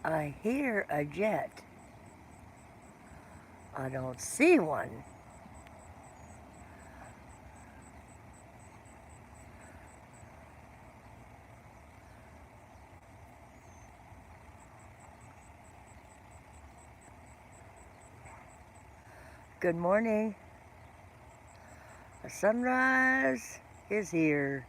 I hear a jet. I don't see one. Good morning. The sunrise is here.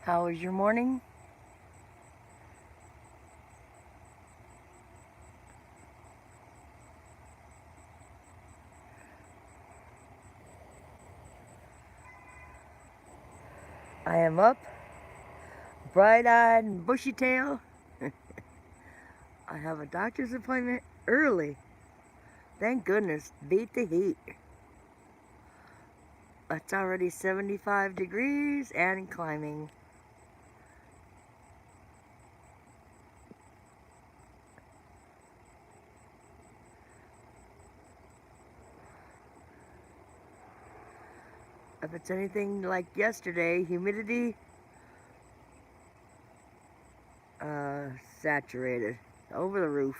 How was your morning? I am up, bright-eyed and bushy-tailed. I have a doctor's appointment early. Thank goodness, beat the heat. It's already 75 degrees and climbing. If it's anything like yesterday, humidity, saturated, over the roof,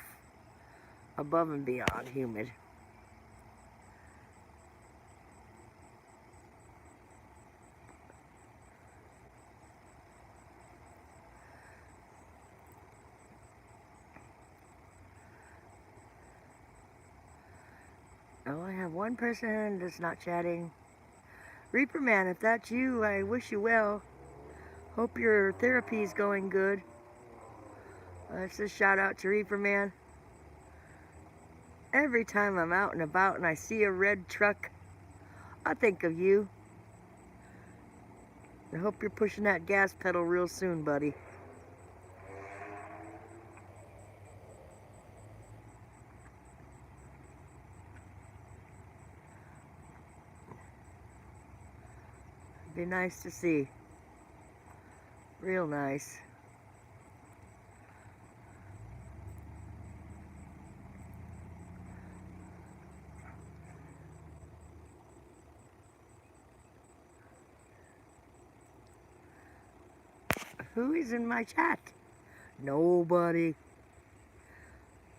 above and beyond humid. Oh, I have one person that's not chatting. Reaper Man, if that's you, I wish you well. Hope your therapy is going good. It's a shout out to Reaper Man. Every time I'm out and about and I see a red truck, I think of you. I hope you're pushing that gas pedal real soon, buddy. Be nice to see. Real nice. Who is in my chat? Nobody.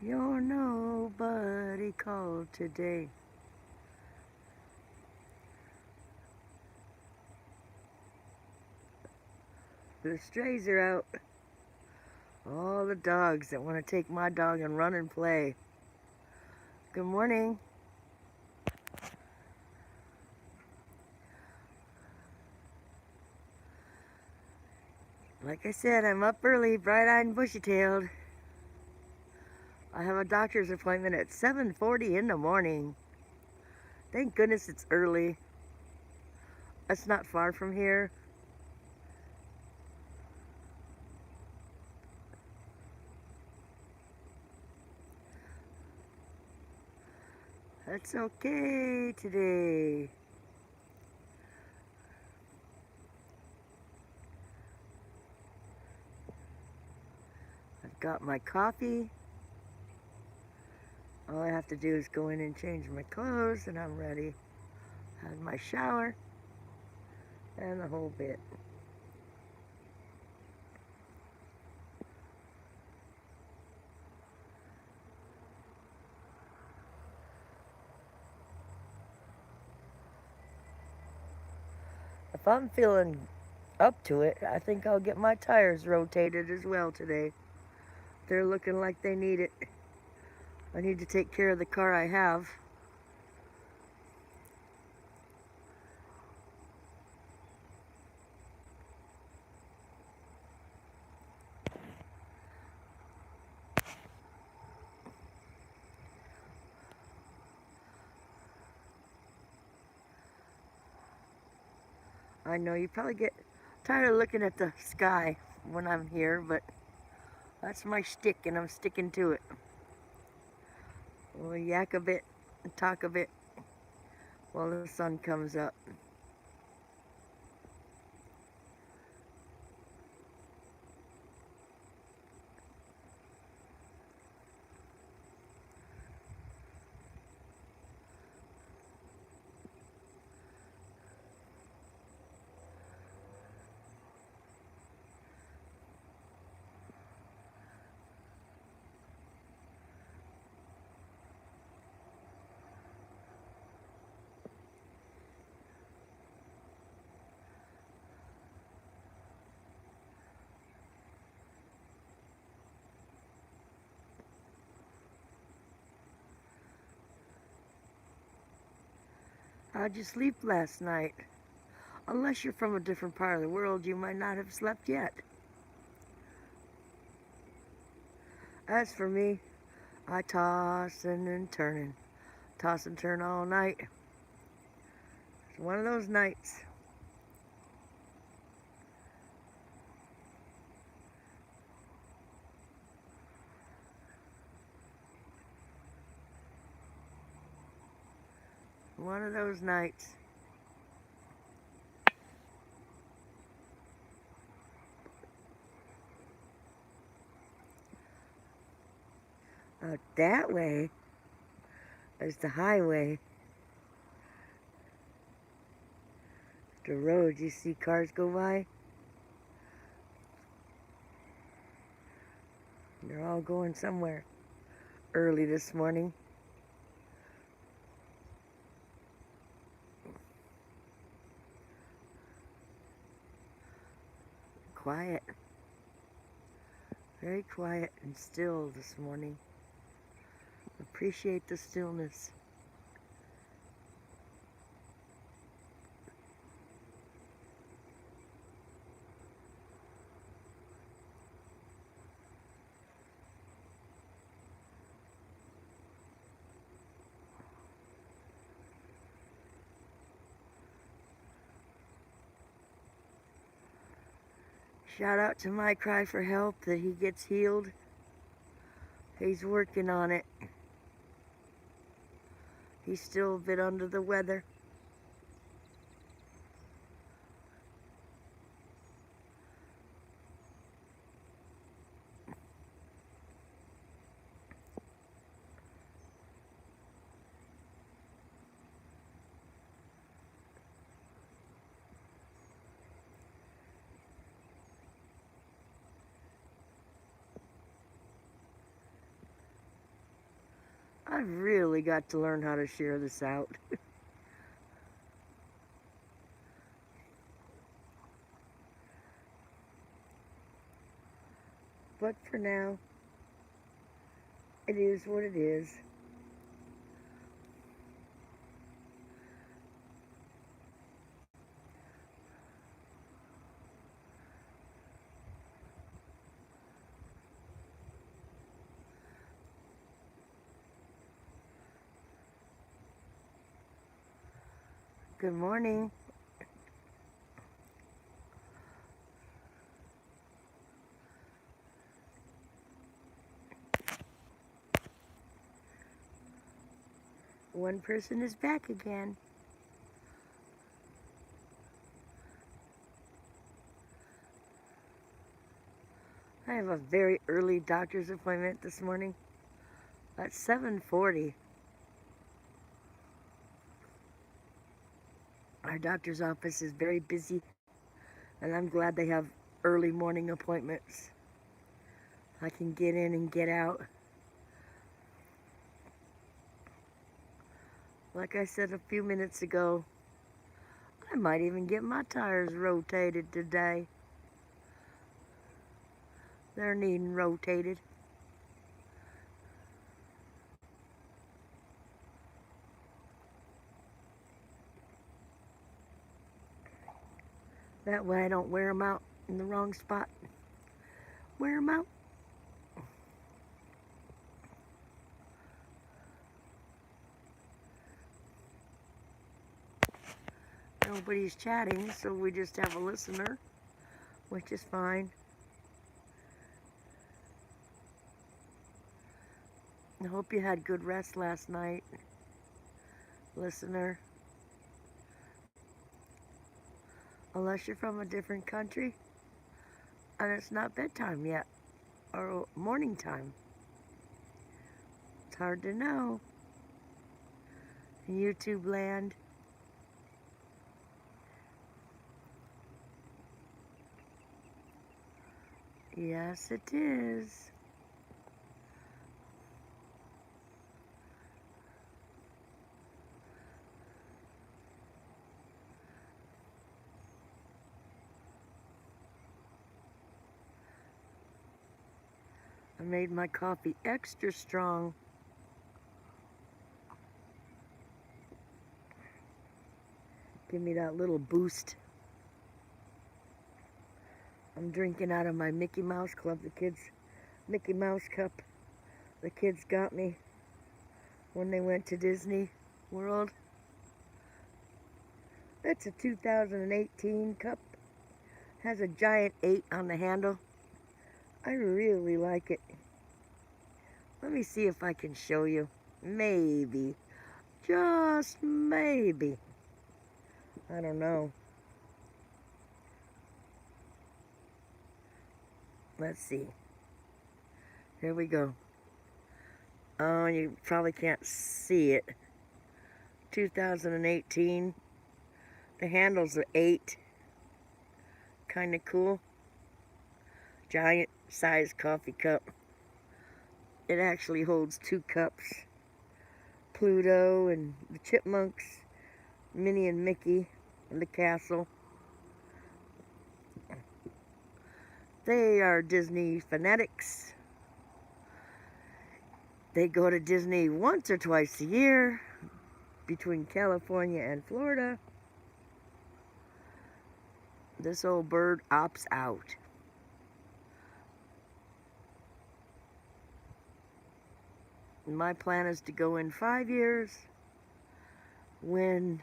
You're nobody called today. The strays are out. All the dogs that want to take my dog and run and play. Good morning. Like I said, I'm up early, bright-eyed and bushy-tailed. I have a doctor's appointment at 7:40 in the morning. Thank goodness it's early. It's not far from here. That's okay today. I've got my coffee. All I have to do is go in and change my clothes and I'm ready. Had my shower and the whole bit. If I'm feeling up to it, I think I'll get my tires rotated as well today. They're looking like they need it. I need to take care of the car I have. I know you probably get tired of looking at the sky when I'm here, but that's my shtick and I'm sticking to it. We'll yak a bit and talk a bit while the sun comes up. How'd you sleep last night? Unless you're from a different part of the world, you might not have slept yet. As for me, I toss and turn, toss and turn all night. It's one of those nights. One of those nights. That way is the highway. The road, you see cars go by. They're all going somewhere early this morning. Quiet. Very quiet and still this morning. Appreciate the stillness. Shout out to my cry for help that he gets healed. He's working on it. He's still a bit under the weather. I've really got to learn how to share this out. But for now, it is what it is. Good morning. One person is back again. I have a very early doctor's appointment this morning at 7:40. Our doctor's office is very busy, and I'm glad they have early morning appointments. I can get in and get out. Like I said a few minutes ago, I might even get my tires rotated today. They're needing rotated. That way I don't wear them out in the wrong spot. Wear them out. Nobody's chatting, so we just have a listener, which is fine. I hope you had good rest last night, listener. Unless you're from a different country and it's not bedtime yet or morning time. It's hard to know. YouTube land. Yes, it is. I made my coffee extra strong. Give me that little boost. I'm drinking out of my Mickey Mouse Club, the kids' Mickey Mouse cup. The kids got me when they went to Disney World. That's a 2018 cup. Has a giant 8 on the handle. I really like it. Let me see if I can show you. Maybe. Just maybe. I don't know. Let's see. Here we go. Oh, you probably can't see it. 2018. The handle's an 8. Kind of cool. Giant size coffee cup. It actually holds 2 cups. Pluto and the Chipmunks, Minnie and Mickey, and the castle. They are Disney fanatics. They go to Disney once or twice a year between California and Florida. This old bird opts out. My plan is to go in 5 years when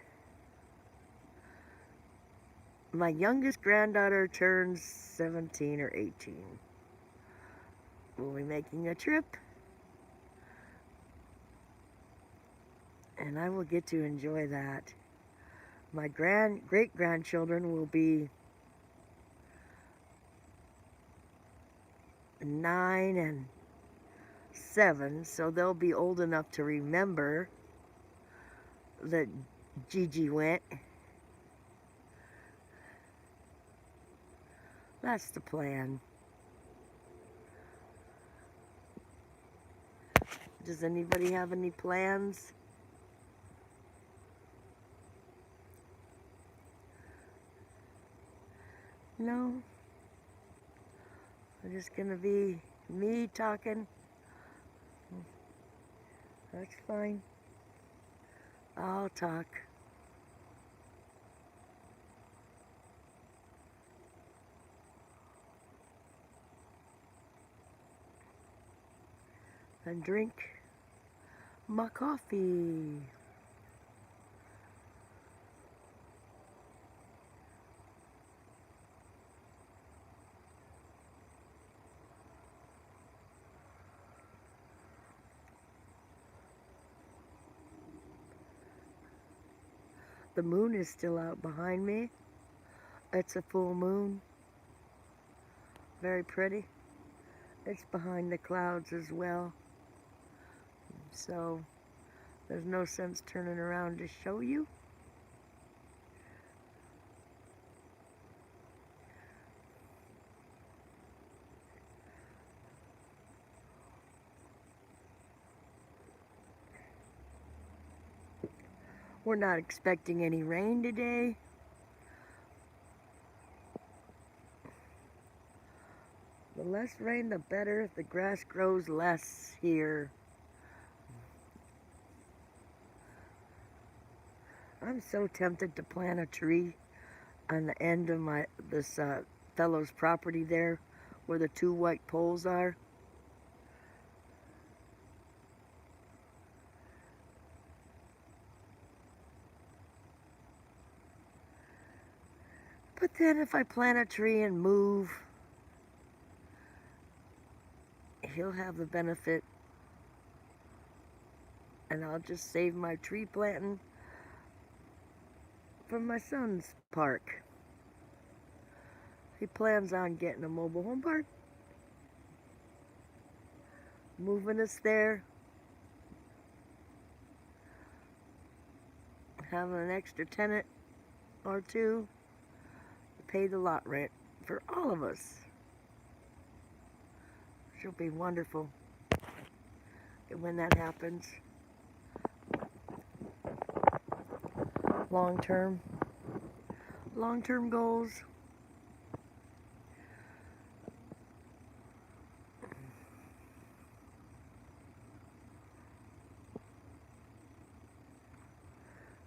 my youngest granddaughter turns 17 or 18. We'll be making a trip, and I will get to enjoy that. My great-grandchildren will be 9 and 7, so they'll be old enough to remember that Gigi went. That's the plan. Does anybody have any plans? No? It's just gonna be me talking. That's fine. I'll talk. And drink my coffee. The moon is still out behind me. It's a full moon. Very pretty. It's behind the clouds as well. So there's no sense turning around to show you. We're not expecting any rain today. The less rain, the better. The grass grows less here. I'm so tempted to plant a tree on the end of this fellow's property there, where the 2 white poles are. But then if I plant a tree and move, he'll have the benefit, and I'll just save my tree planting for my son's park. He plans on getting a mobile home park, moving us there, having an extra tenant or 2 to pay the lot rent for all of us. She'll be wonderful when that happens. Long-term goals.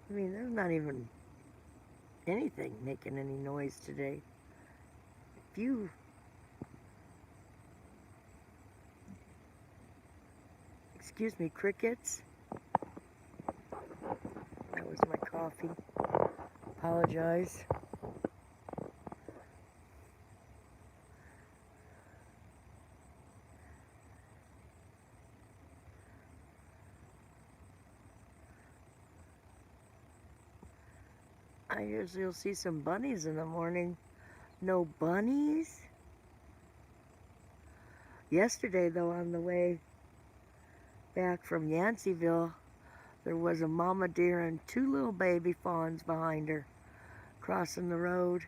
I mean, there's not even anything making any noise today. If you excuse me, crickets. That was my coffee. Apologize. I usually will see some bunnies in the morning. No bunnies? Yesterday, though, on the way back from Yanceyville, there was a mama deer and two little baby fawns behind her crossing the road.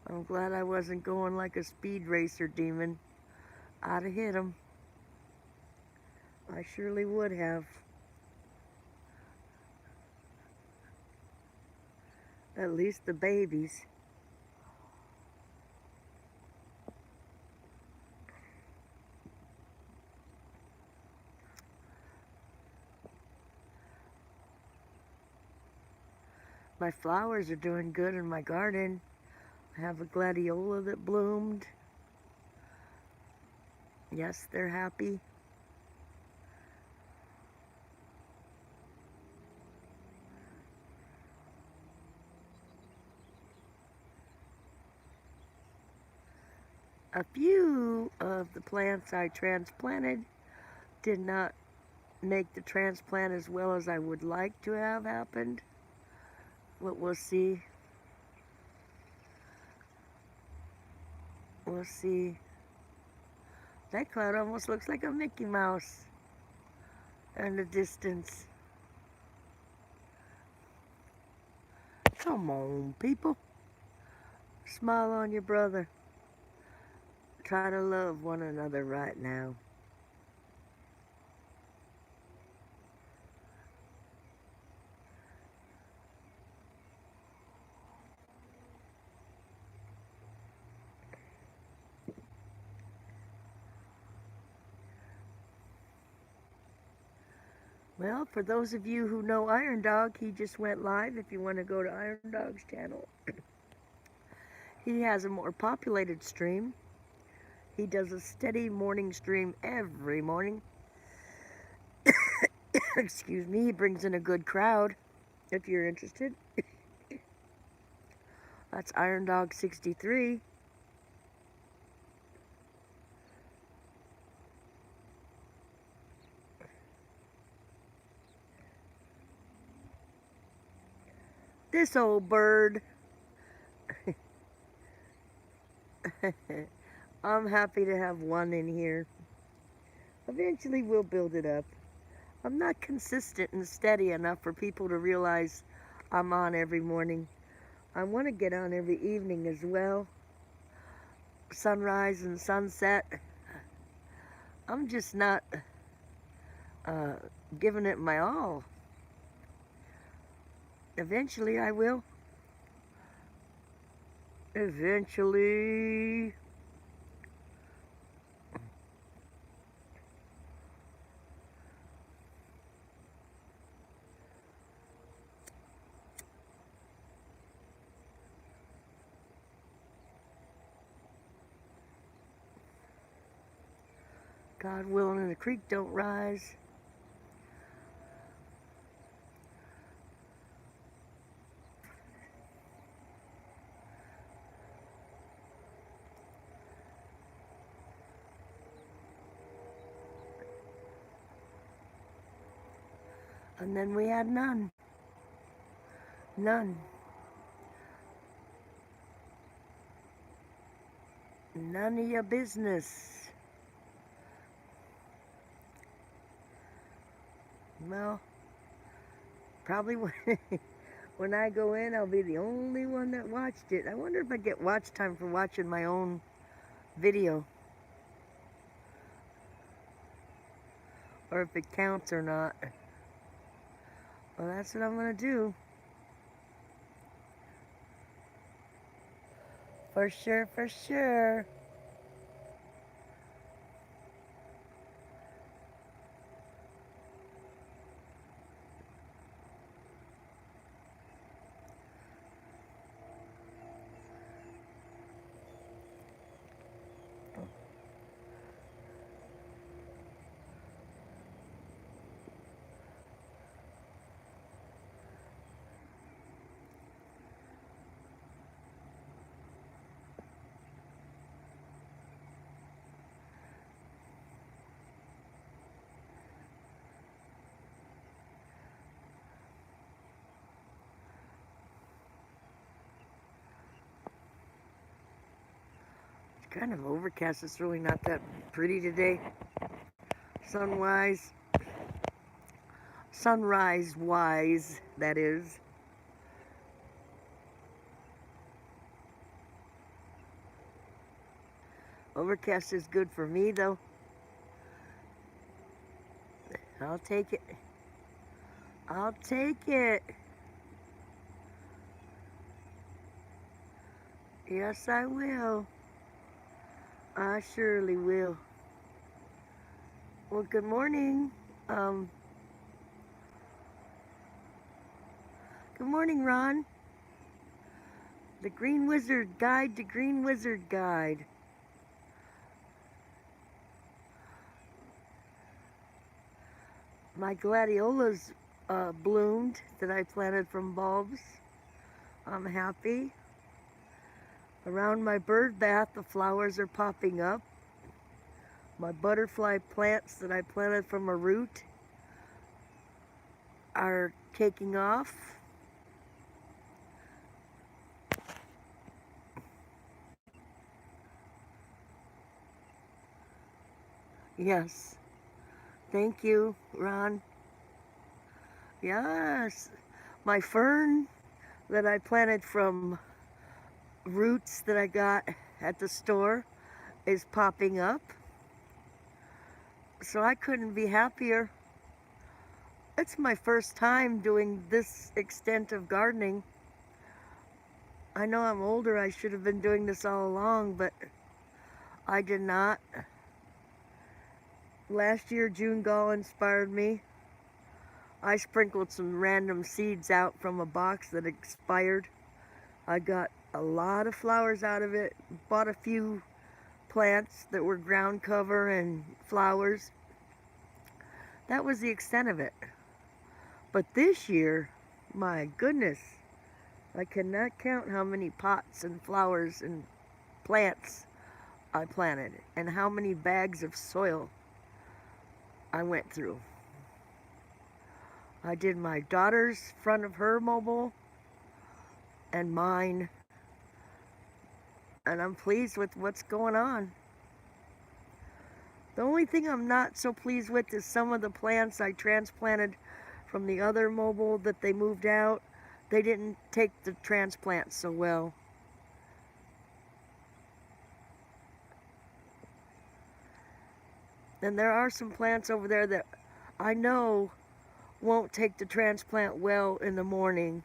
I'm glad I wasn't going like a speed racer demon. I'd have hit them. I surely would have. At least the babies. My flowers are doing good in my garden. I have a gladiola that bloomed. Yes, they're happy. A few of the plants I transplanted did not make the transplant as well as I would like to have happened. But we'll see. We'll see. That cloud almost looks like a Mickey Mouse in the distance. Come on, people. Smile on your brother. Try to love one another right now. Well, for those of you who know Iron Dog, he just went live. If you want to go to Iron Dog's channel, he has a more populated stream. He does a steady morning stream every morning. Excuse me, he brings in a good crowd if you're interested. That's Iron Dog 63. This old bird. I'm happy to have one in here. Eventually we'll build it up. I'm not consistent and steady enough for people to realize I'm on every morning. I want to get on every evening as well. Sunrise and sunset. I'm just not giving it my all. Eventually I will. Eventually. God willing, and the creek don't rise. And then we had none. None. None of your business. Well, probably when I go in, I'll be the only one that watched it. I wonder if I get watch time for watching my own video. Or if it counts or not. Well, that's what I'm going to do. For sure, for sure. kind of overcast. It's really not that pretty today. Sunrise wise, that is. Overcast is good for me, though. I'll take it. I'll take it. Yes, I will. I surely will. Well, good morning. Um, Good morning, Ron. The Green Wizard Guide to Green Wizard Guide. My gladiolas bloomed that I planted from bulbs. I'm happy. Around my bird bath, the flowers are popping up. My butterfly plants that I planted from a root are taking off. Yes. Thank you, Ron. Yes. My fern that I planted from roots that I got at the store is popping up. So I couldn't be happier. It's my first time doing this extent of gardening. I know I'm older, I should have been doing this all along, but I did not. Last year, June Gall inspired me. I sprinkled some random seeds out from a box that expired. I got a lot of flowers out of it, bought a few plants that were ground cover and flowers. That was the extent of it. But this year, my goodness, I cannot count how many pots and flowers and plants I planted and how many bags of soil I went through. I did my daughter's front of her mobile and mine, and I'm pleased with what's going on. The only thing I'm not so pleased with is some of the plants I transplanted from the other mobile that they moved out. They didn't take the transplants so well. And there are some plants over there that I know won't take the transplant well in the morning.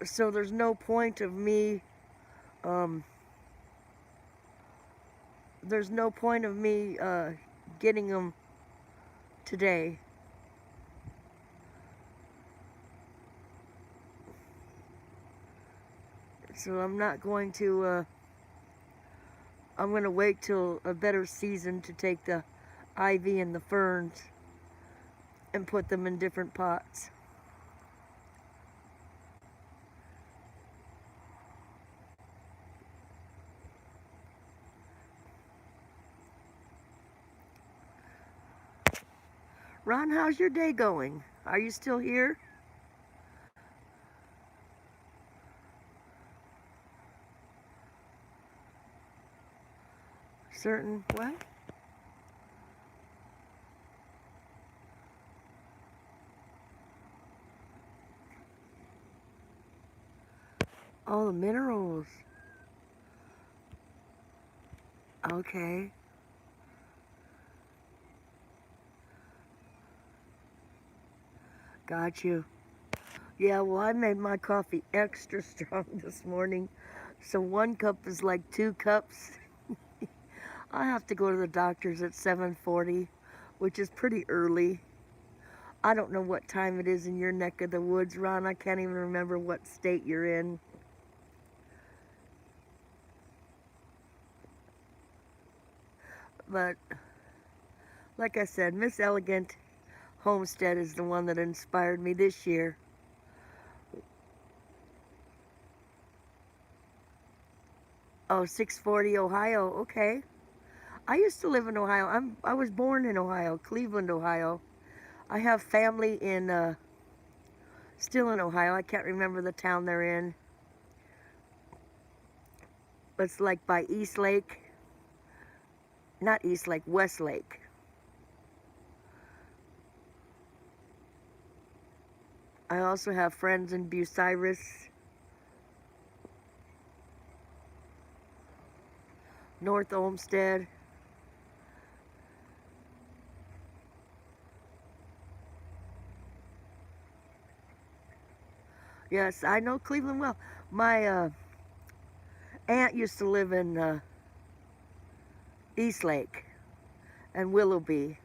So there's no point of me, getting them today. So I'm not going to, I'm going to wait till a better season to take the ivy and the ferns and put them in different pots. Ron, how's your day going? Are you still here? Certain what? All the minerals. Okay. Got you. Yeah, well, I made my coffee extra strong this morning. So 1 cup is like 2 cups. I have to go to the doctor's at 7:40, which is pretty early. I don't know what time it is in your neck of the woods, Ron. I can't even remember what state you're in. But like I said, Miss Elegant Homestead is the one that inspired me this year. Oh, 640 Ohio. Okay. I used to live in Ohio. I was born in Ohio, Cleveland, Ohio. I have family in still in Ohio. I can't remember the town they're in. It's like by East Lake. Not East Lake, West Lake. I also have friends in Bucyrus, North Olmsted. Yes, I know Cleveland well. My aunt used to live in East Lake and Willoughby.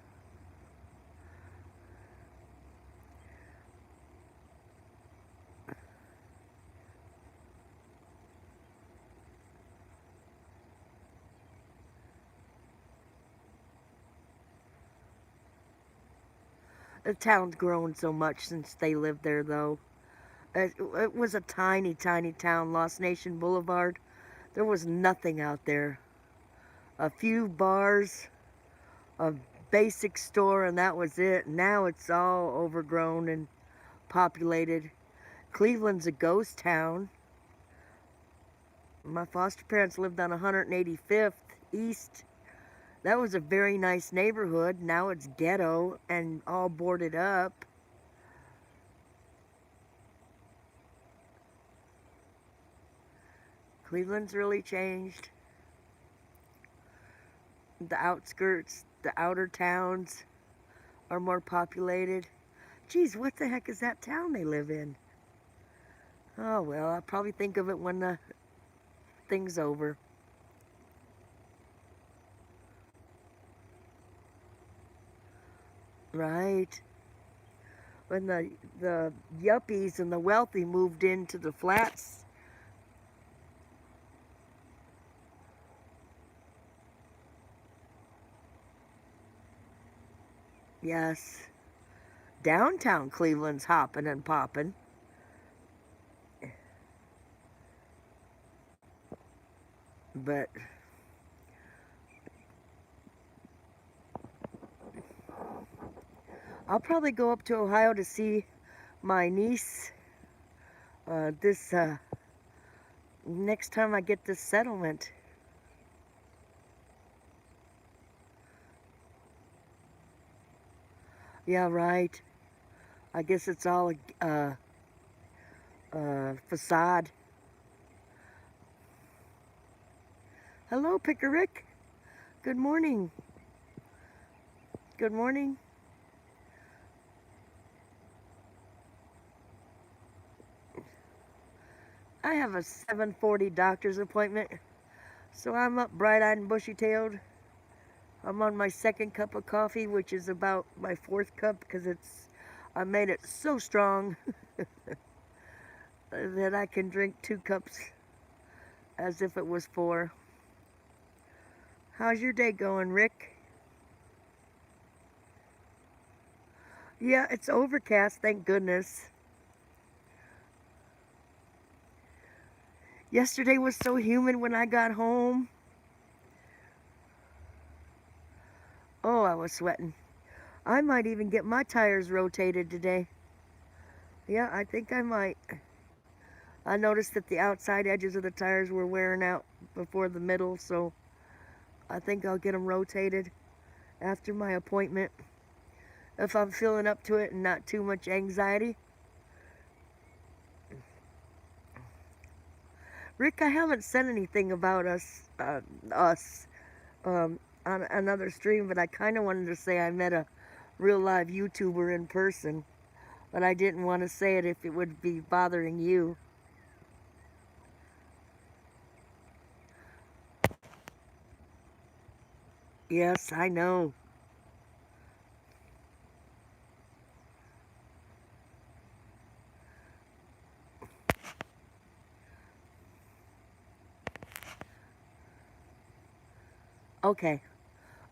The town's grown so much since they lived there, though. It was a tiny, tiny town, Lost Nation Boulevard. There was nothing out there. A few bars, a basic store, and that was it. Now it's all overgrown and populated. Cleveland's a ghost town. My foster parents lived on 185th East. That was a very nice neighborhood. Now it's ghetto and all boarded up. Cleveland's really changed. The outskirts, the outer towns are more populated. Geez, what the heck is that town they live in? Oh, well, I'll probably think of it when the thing's over. Right. When the yuppies and the wealthy moved into the flats. Yes. Downtown Cleveland's hopping and popping. But I'll probably go up to Ohio to see my niece this next time I get this settlement. Yeah, right. I guess it's all facade. Hello, Pickerick. Good morning. Good morning. I have a 7:40 doctor's appointment, so I'm up bright-eyed and bushy-tailed. I'm on my second cup of coffee, which is about my fourth cup because I made it so strong that I can drink 2 cups as if it was 4. How's your day going, Rick? Yeah, it's overcast, thank goodness. Yesterday was so humid when I got home. Oh, I was sweating. I might even get my tires rotated today. Yeah, I think I might. I noticed that the outside edges of the tires were wearing out before the middle, so I think I'll get them rotated after my appointment. If I'm feeling up to it and not too much anxiety. Rick, I haven't said anything about us on another stream, but I kind of wanted to say I met a real live YouTuber in person, but I didn't want to say it if it would be bothering you. Yes, I know. Okay,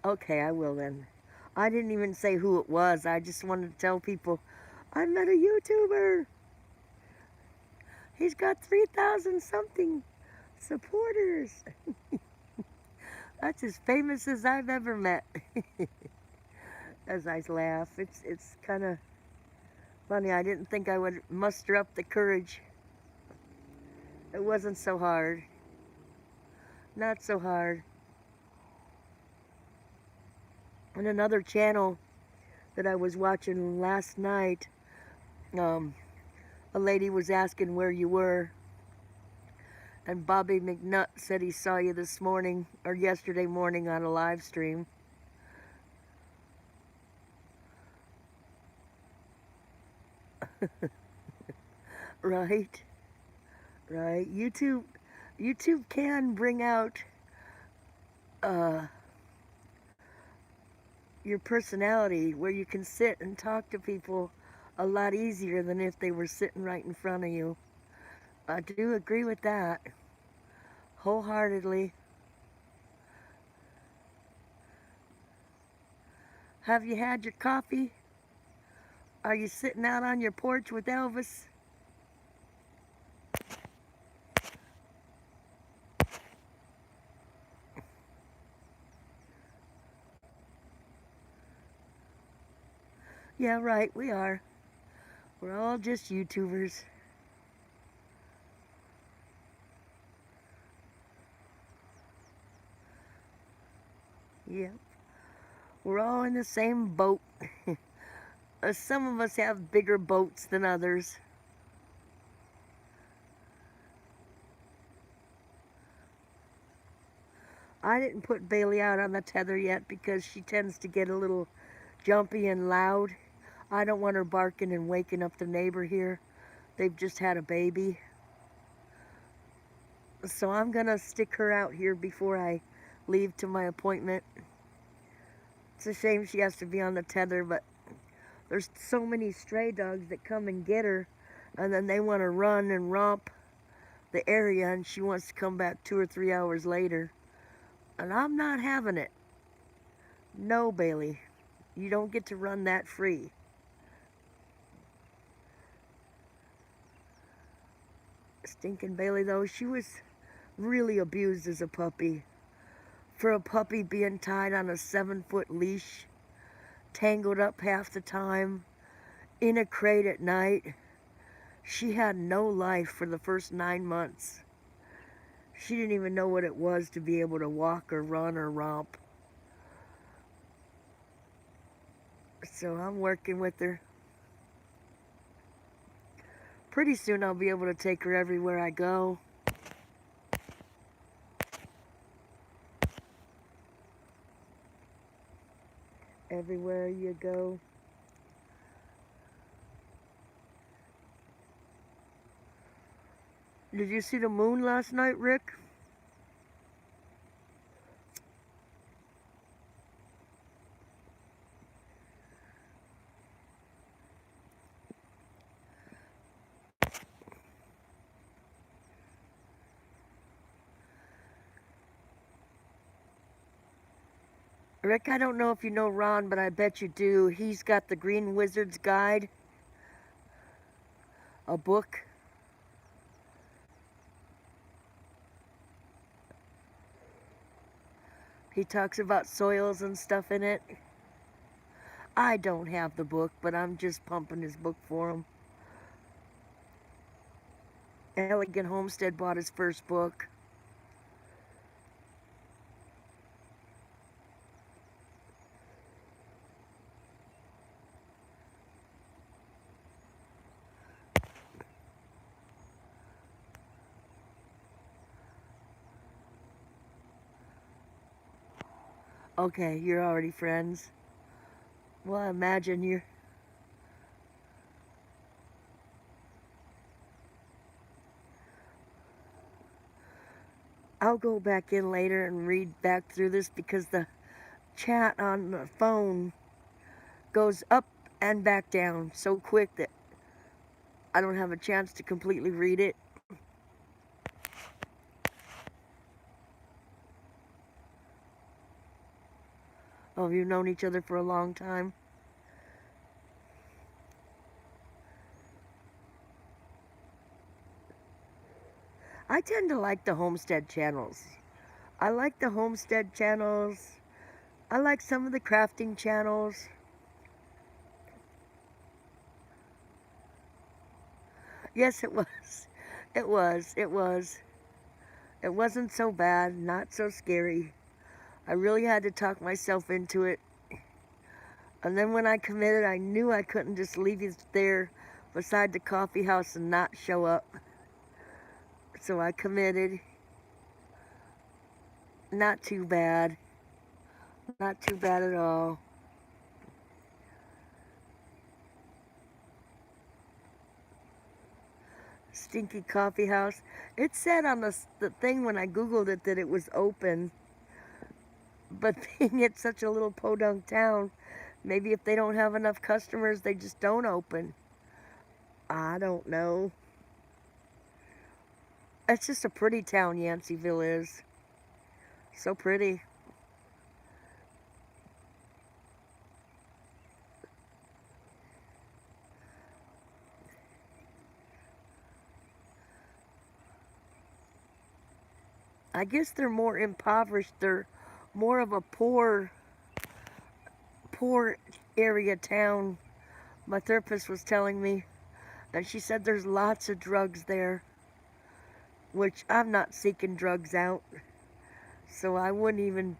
okay, I will then. I didn't even say who it was. I just wanted to tell people I met a YouTuber. He's got 3,000 something supporters. That's as famous as I've ever met. As I laugh, it's kind of funny. I didn't think I would muster up the courage. It wasn't so hard. Not so hard. And another channel that I was watching last night, a lady was asking where you were, and Bobby McNutt said he saw you this morning or yesterday morning on a live stream. Right, right. YouTube can bring out uh, your personality, where you can sit and talk to people a lot easier than if they were sitting right in front of you. I do agree with that wholeheartedly. Have you had your coffee? Are you sitting out on your porch with Elvis? Yeah, right, we are. We're all just YouTubers. Yeah, we're all in the same boat. Some of us have bigger boats than others. I didn't put Bailey out on the tether yet because she tends to get a little jumpy and loud. I don't want her barking and waking up the neighbor here. They've just had a baby. So I'm gonna stick her out here before I leave to my appointment. It's a shame she has to be on the tether, but there's so many stray dogs that come and get her, and then they want to run and romp the area, and she wants to come back 2 or 3 hours later. And I'm not having it. No, Bailey, you don't get to run that free. Stinking Bailey, though, she was really abused as a puppy. For a puppy being tied on a 7-foot leash, tangled up half the time, in a crate at night, she had no life for the first 9 months. She didn't even know what it was to be able to walk or run or romp. So I'm working with her. Pretty soon I'll be able to take her everywhere I go. Everywhere you go. Did you see the moon last night, Rick? Rick, I don't know if you know Ron, but I bet you do. He's got the Green Wizard's Guide, a book. He talks about soils and stuff in it. I don't have the book, but I'm just pumping his book for him. Elegant Homestead bought his first book. Okay, you're already friends. Well, I imagine you're... I'll go back in later and read back through this because the chat on the phone goes up and back down so quick that I don't have a chance to completely read it. Oh, you've known each other for a long time? I tend to like the homestead channels. I like the homestead channels. I like some of the crafting channels. Yes, it was. It was. It wasn't so bad, not so scary. I really had to talk myself into it. And then when I committed, I knew I couldn't just leave you there beside the coffee house and not show up. So I committed. Not too bad. Not too bad at all. Stinky coffee house. It said on the thing when I Googled it that it was open. But being it's such a little podunk town, maybe if they don't have enough customers, they just don't open. I don't know. It's just a pretty town, Yanceyville is. So pretty. I guess they're more impoverished. They're more of a poor area town. My therapist was telling me, and she said there's lots of drugs there, which I'm not seeking drugs out, so I wouldn't even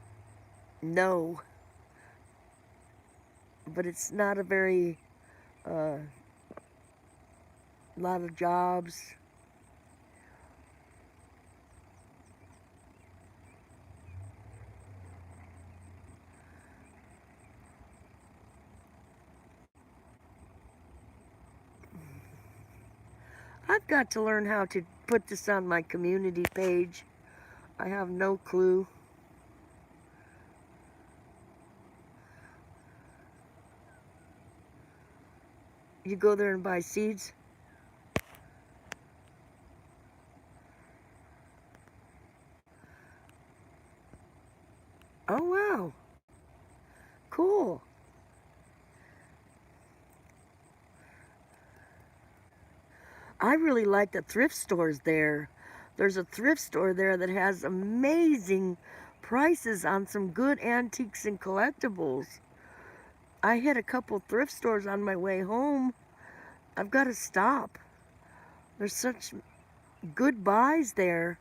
know. But it's not a very uh, lot of jobs. I've got to learn how to put this on my community page. I have no clue. You go there and buy seeds? Oh, wow. Cool. I really like the thrift stores there. There's a thrift store there that has amazing prices on some good antiques and collectibles. I hit a couple thrift stores on my way home. I've got to stop. There's such good buys there.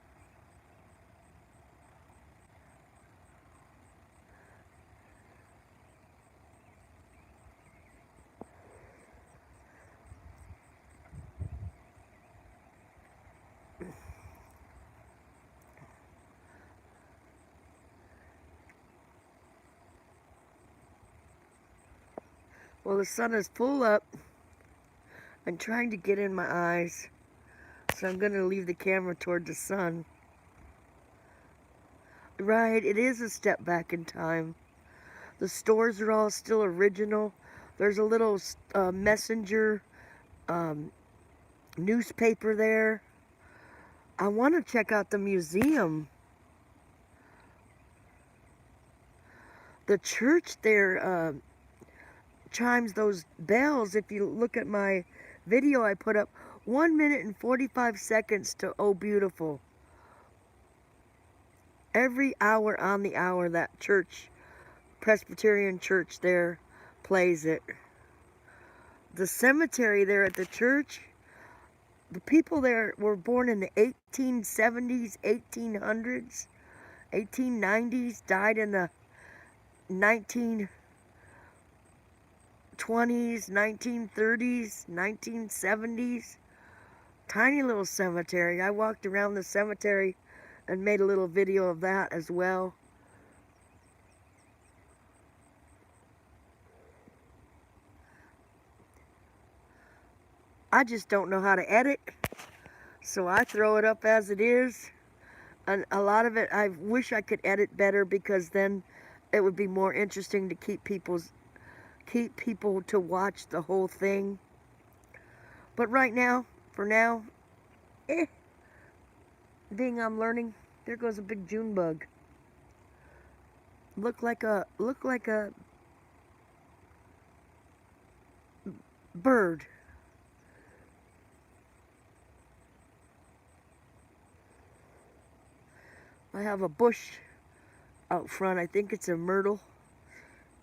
Well, the sun is full up and trying to get in my eyes, so I'm going to leave the camera toward the sun. Right, it is a step back in time. The stores are all still original. There's a little messenger um, newspaper there. I want to check out the museum. The church there chimes those bells. If you look at my video I put up, 1 minute and 45 seconds to Oh Beautiful. Every hour on the hour that church, Presbyterian church there, plays it. The cemetery there at the church, the people there were born in the 1870s, 1800s, 1890s, died in the 1920s, 1930s, 1970s. Tiny little cemetery. I walked around the cemetery and made a little video of that as well. I just don't know how to edit, so I throw it up as it is. And a lot of it I wish I could edit better, because then it would be more interesting to keep people to watch the whole thing. But right now, for now, being I'm learning, there goes a big June bug. Look like a bird. I have a bush out front. I think it's a myrtle.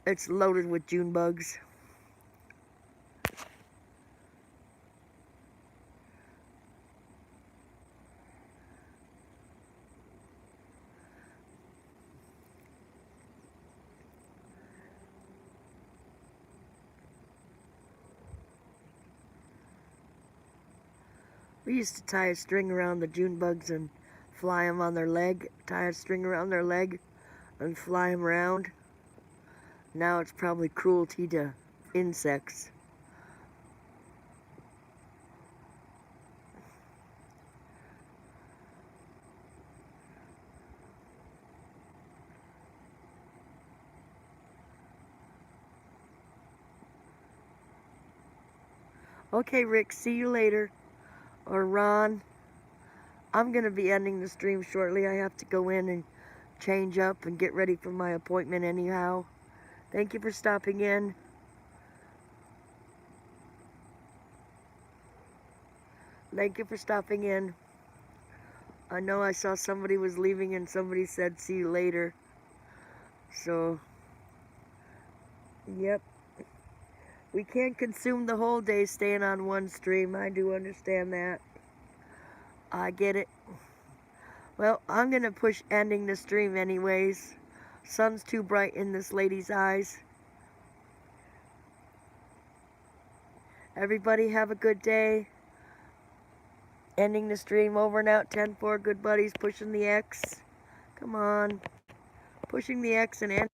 It's loaded with June bugs. We used to tie a string around the June bugs and fly them on their leg, tie a string around their leg and fly them around. Now it's probably cruelty to insects. Okay, Rick, see you later. Or Ron, I'm going to be ending the stream shortly. I have to go in and change up and get ready for my appointment anyhow. Thank you for stopping in. Thank you for stopping in. I know I saw somebody was leaving and somebody said see you later. So, yep. We can't consume the whole day staying on one stream. I do understand that. I get it. Well, I'm going to push ending the stream anyways. Sun's too bright in this lady's eyes. Everybody have a good day. Ending the stream, over and out. 10-4, good buddies, pushing the X. Come on. Pushing the X and ending.